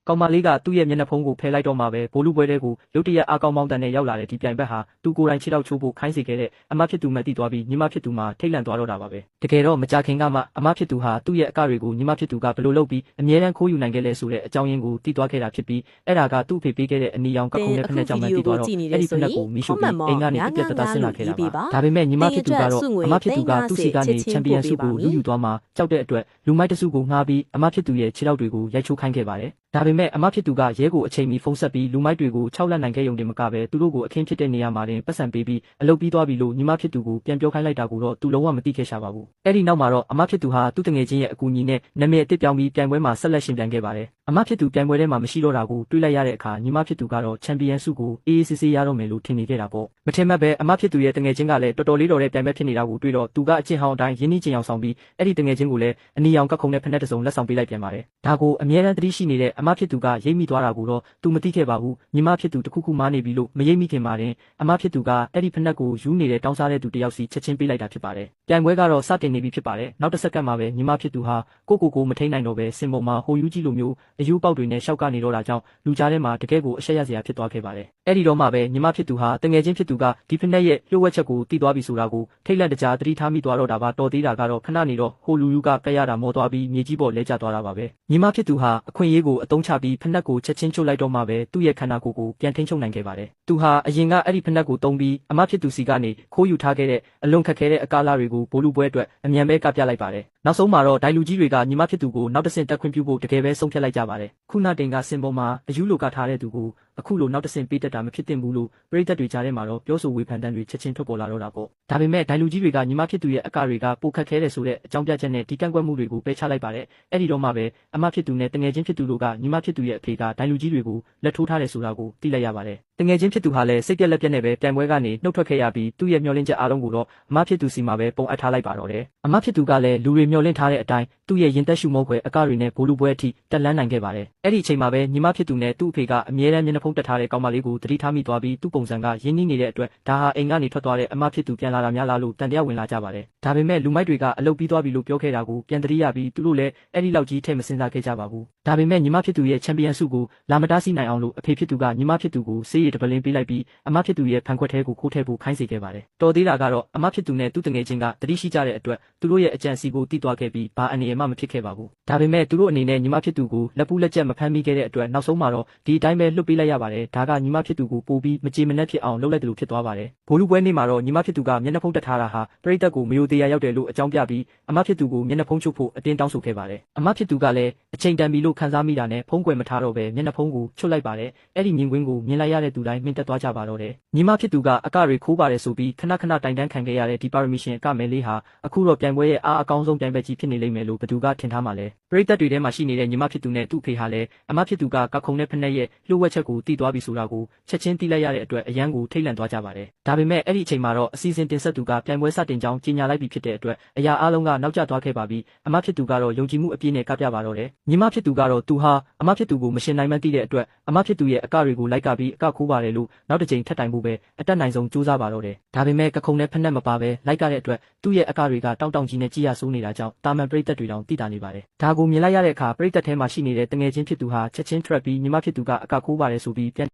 ကောင်မလေးကသူ့ရဲ့မျက်နှာဖုံးကိုဖယ်လိုက်တော့မှပဲဘိုးလူပွဲတဲ့ကိုရုတ်တရက်အားကောင်းမောင်းတန်နဲ့ရောက်လာတဲ့ဒီပြိုင်ဘက်ဟာသူကိုယ်တိုင်ခြေထောက်ချိုးဖို့ခိုင်းစေခဲ့တဲ့အမဖြစ်သူမှသိသွားပြီးညီမဖြစ်သူမှာထိတ်လန့်သွားတော့တာပါပဲတကယ်တော့မကြခင်ကမှအမဖြစ်သူဟာသူ့ရဲ့အကတွေကိုညီမဖြစ်သူကဘယ်လိုလုပ်ပြီးအမြဲတမ်းခိုးယူနိုင်ခဲ့လဲဆိုတဲ့အကြောင်းရင်းကိုသိသွားခဲ့တာဖြစ်ပြီးအဲ့ဒါကသူ့အဖေပေးခဲ့တဲ့အနီရောင်ကခုံနဲ့ဖက်နဲ့ကြောင့်မှသိသွားတော့အဲ့ဒီဖက်နဲ့ကိုမီးရှို့ပြီးအိမ်ကနေပြက်ပြက်တသားဆင်းလာခဲ့တာပါဒါပေမဲ့ညီမဖြစ်သူကတော့အမဖြစ်သူကသူ့စီကနေချန်ပီယံဆုကိုလူယူသွားမှကြောက်တဲ့အတွက်လူမိုက်တစုကိုငှားပြီးအမဖြစ်သူရဲ့ခြေထောက်တွေကိုရိုက်ချိုးခိုင်းခဲ့ပါတယ်ဒါပေမဲ့အမဖြစ်သူကရဲကိုအချိန်မီဖုန်းဆက်ပြီးလူမိုက်တွေကို6လက်နိုင်ခဲ့ရုံတင်မကပဲသူတို့ကိုအခင်းဖြစ်တဲ့နေရာမှာတင်ပတ်စံပေးပြီးအလုပ်ပြီးသွားပြီလို့ညီမဖြစ်သူကိုပြန်ပြောခိုင်းလိုက်တာကိုတော့သူလုံးဝမသိခဲ့ရှာပါဘူးအဲ့ဒီနောက်မှာတော့အမဖြစ်သူဟာသူ့တငယ်ချင်းရဲ့အကူအညီနဲ့နာမည်အစ်စ်ပြောင်းပြီးပြိုင်ပွဲမှာဆက်လက်ရှင်ပြိုင်ခဲ့ပါတယ်အမဖြစ်သူပြိုင်ပွဲထဲမှာမရှိတော့တာကိုတွေးလိုက်ရတဲ့အခါညီမဖြစ်သူကတော့ချန်ပီယံဆုကိုအေးအေးဆေးဆေးရတော့မယ်လို့ထင်နေခဲ့တာပေါ့မထင်မှတ်ပဲအမဖြစ်သူရဲ့တငယ်ချင်းကလည်းတော်တော်လေးတော်တဲ့ပြိုင်ပွဲဖြစ်နေတာကိုတွေးတော့သူကအချင်းဟောင်းအတိုင်းရင်းနှီးချင်အောင်ဆောင်ပြီးအဲ့ဒီတငယ်ချင်းကိုလည်းအနီရောင်ကခုံနဲ့ဖက်နဲ့တစုံလက်ဆောင်ပေးလိုက်ပြန်ပါတယ်ဒါကိုအမြဲတမ်းသတိရှိနေတဲ့အမဖြစ်သူကရိပ်မိသွားတာကိုတော့သူမသိခဲ့ပါဘူးညီမဖြစ်သူတခုခုမားနေပြီလို့မရိပ်မိခင်ပါတင်အမဖြစ်သူကအဲ့ဒီဖက်နဲ့ကိုယူနေတဲ့တောင်းစားတဲ့သူတယောက်စီချက်ချင်းပေးလိုက်တာဖြစ်ပါတယ်ပြိုင်ပွဲကတော့စတင်နေပြီဖြစ်ပါတယ်နောက်တစ်စက္ကန့်မှာပဲညီမဖြစ်သူဟာကိုမထိန်နိုင်တော့ပဲစင်ပေါ်မှာဟိုယူကြီးလိုမျိုးအယူပေါက်တွေနဲ့ရှောက်ကနေတော့တာကြောင့်လူကြားထဲမှာတကယ်ကိုအဆက်ရစရာဖြစ်သွားခဲ့ပါတယ်အဲ့ဒီတော့မှပဲညီမဖြစ်သူဟာတငယ်ချင်းဖြစ်သူကဒီဖက်နဲ့ရဲ့လျှို့ဝှက်ချက်ကိုသိသွားပြီဆိုတာကိုထိတ်လန့်တကြားသတိထားမိသွားတော့တာပါတော်သေးတာကတော့ခဏနေတော့ဟိုလူယူကကက်ရတာမောသွားပြီးမြေကြီးပေါ်လဲကျသွားတာပါပဲညီမဖြစ်သူဟာအခွင့်အရေးကိုအသုံးချပြီးဖက်နဲ့ကိုချက်ချင်းချုပ်လိုက်တော့မှပဲသူ့ရဲ့ခန္ဓာကိုယ်ကိုပြန်ထိန်းချုပ်နိုင်ခဲ့ပါတယ်သူဟာအရင်ကအဲ့ဒီဖက်နဲ့ကိုတုံးပြီးအမဖြစ်သူစီကနေခိုးယူထားခဲ့တဲ့အလွန်ခက်ခဲတဲ့အကားလာတွေကိုဘိုးလူပွဲအတွက်အမြန်ပဲကပြလိုက်ပါတယ်နောက်ဆုံးမှာတော့ဒိုင်လူကြီးတွေကညီမဖြစ်သူကိုနောက်တစ်ဆင့်တက်ခွင့်ပြုဖို့တကယ်ပဲဆုံးဖြတ်လိုက်ကြပါတယ်ခုနတင်ကစင်ပေါ်မှာအယူလိုကထားတဲ့သူကိုအခုလိုနောက်တစ်ဆင့်ပေးတတ်တာမဖြစ်သင့်ဘူးလို့ပြည်သက်တွေကြားထဲမှာတော့ပြောဆိုဝေဖန်တမ်းတွေချက်ချင်းထွက်ပေါ်လာတော့တာပေါ့ဒါပေမဲ့ဒိုင်လူကြီးတွေကညီမဖြစ်သူရဲ့အကတွေကပိုခက်ခဲတယ်ဆိုတဲ့အကြောင်းပြချက်နဲ့ဒီကန့်ကွက်မှုတွေကိုပယ်ချလိုက်ပါတယ်အဲ့ဒီတော့မှပဲအမဖြစ်သူနဲ့တငယ်ချင်းဖြစ်သူတို့ကညီမဖြစ်သူရဲ့အဖေကဒိုင်လူကြီးတွေကိုလက်ထိုးထားတယ်ဆိုတာကိုသိလိုက်ရပါတယ်တငယ်ချင်းဖြစ်သူဟာလည်းစိတ်ပြက်လက်ပြက်နဲ့ပဲပြိုင်ပွဲကနေနှုတ်ထွက်ခဲ့ရပြီးသူ့ရဲ့မျှော်လင့်ချက်အားလုံးကိုတော့အမဖြစ်သူစီမှာပဲပုံအပ်ထားလိုက်ပါတော့တယ်အမဖြစ်သူကလည်းလူတွေမျှော်လင့်ထားတဲ့အတိုင်းသူ့ရဲ့ရင်သက်ရှုမောခွဲအကတွေနဲ့ဘိုးလူပွဲအထိတက်လန်းနိုင်ခဲ့ပါတယ်အဲ့ဒီအချိန်မှာပဲညီမဖြစ်သူနဲ့သူ့အဖေကအမြဲတမ်းမျက်နှာဖုံးတက်ထားတဲ့ကောင်မလေးကိုသတိထားမိသွားပြီးသူ့ပုံစံကရင်းနှီးနေတဲ့အတွက်ဒါဟာအိမ်ကနေထွက်သွားတဲ့အမဖြစ်သူပြန်လာတာများလားလို့တန်တရားဝင်လာကြပါတယ်ဒါပေမဲ့လူမိုက်တွေကအလုပ်ပြီးသွားပြီလို့ပြောခဲ့တာကိုပြန်သတိရပြီးသူတို့လည်းအဲ့ဒီလောက်ကြီးထဲမစင်စားခဲ့ကြပါဘူးဒါပေမဲ့ညီမဖြစ်သူရဲ့ချန်ပီယံဆုကိုလာမတားဆီးနိုင်အောင်လို့အဖေဖြစ်သူကညီမဖြစ်သူကိုစေးရည်တပလင်းပေးလိုက်ပြီးအမဖြစ်သူရဲ့ဖန်ခွက်ထဲကိုခိုးထည့်ဖို့ခိုင်းစေခဲ့ပါတယ်တော်သေးတာကတော့အမဖြစ်သူနဲ့သူ့တငယ်ချင်းကသတိရှိကြတဲ့အတွက်သူတို့ရဲ့အကြံစီကိုသိသွားခဲ့ပြီးဘာအနေအမှမဖြစ်ခဲ့ပါဘူးဒါပေမဲ့သူတို့အနေနဲ့ညီမဖြစ်သူကိုလက်ပူးလက်ကျက်မဖမ်းမိခဲ့တဲ့အတွက်နောက်ဆုံးမှာတော့ဒီအတိုင်းပဲလွတ်ပေးလိုက်ရပါတယ်ဒါကညီမဖြစ်သူကိုပို့ပြီးမကြေမနက်ဖြစ်အောင်လုပ်လိုက်တယ်လို့ဖြစ်သွားပါတယ်ဘိုးလူပွဲနေ့မှာတော့ညီမဖြစ်သူကမျက်နှာဖုံးတက်ထားတာဟာပရိသတ်ကိုမယိုသေးရရောက်တယ်လို့အကြောင်းပြပြီးအမဖြစ်သူကိုမျက်နှာဖုံးချုပ်ဖို့အတင်းတောင်းဆိုခဲ့ပါတယ်အမဖြစ်သူကလည်းအချိန်တန်ပြီလို့ခံစားမိတာနဲ့ဖုံးကွယ်မထားတော့ပဲမျက်နှာဖုံးကိုချုပ်လိုက်ပါတယ်အဲ့ဒီမြင်ကွင်းကိုမြင်လိုက်ရတဲ့သူတိုင်းမြင်တက်သွားကြပါတော့တယ်ညီမဖြစ်သူကအကတွေခိုးပါတယ်ဆိုပြီးခဏတိုင်တန်းခံခဲ့ရတဲ့ဒီပါရမီရှင်အကမဲလေးဟာအခုတော့ပြိုင်ပွဲရဲ့အားအကောင်းဆုံးပြိုင်ပွဲကြီးဖြစ်နေလိမ့်မယ်လို့ဘသူကထင်ထားမှာလဲပရိသတ်တွေထဲမှာရှိနေတဲ့ညီမဖြစ်သူနဲ့သူ့ဖေဟာလည်းအမဖြစ်သူကကခုံနဲ့ဖက်နဲ့ရဲ့လှုပ်ဝက်ချက်ကိုတီးသွားပြီဆိုတာကိုချက်ချင်းသိလိုက်ရတဲ့အတွက်အရန်ကိုထိတ်လန့်သွားကြပါတယ်ဒါပေမဲ့အဲ့ဒီအချိန်မှာတော့အစီအစဉ်တင်ဆက်သူကပြိုင်ပွဲစတင်ကြောင်းကြေညာလိုက်ပြီဖြစ်တဲ့အတွက်အရာအားလုံးကနောက်ကျသွားခဲ့ပါပြီအမဖြစ်သူကတော့ယုံကြည်မှုအပြည့်နဲ့ကပြပါတော့တယ်ညီမဖြစ်သူကတော့သူဟာအမဖြစ်သူကိုမရှင်နိုင်မှန်းသိတဲ့အတွက်အမဖြစ်သူရဲ့အကတွေကိုလိုက်ကပြီးအကခိုးပါတယ်လို့နောက်တစ်ချိန်ထပ်တိုင်ဖို့ပဲအတက်နိုင်ဆုံးကြိုးစားပါတော့တယ်ဒါပေမဲ့ကခုံနဲ့ဖက်နဲ့မပါပဲလိုက်ကတဲ့အတွက်သူ့ရဲ့အကတွေကတောင့်ကြီးနဲ့ကြည်ရဆိုးနေတာကြောင့်တာမန်ပရိသတ်တွေတောင်သိတာနေပါတယ်ဒါကိုမြင်လိုက်ရတဲ့အခါပရိသတ်ထဲမှာရှိနေတဲ့တငယ်ချင်းဖြစ်သူဟာချက်ချင်းထွက်ပြီးညီမဖြစ်သူကအကခိုးပါတယ်ဆိုပြီးပြန်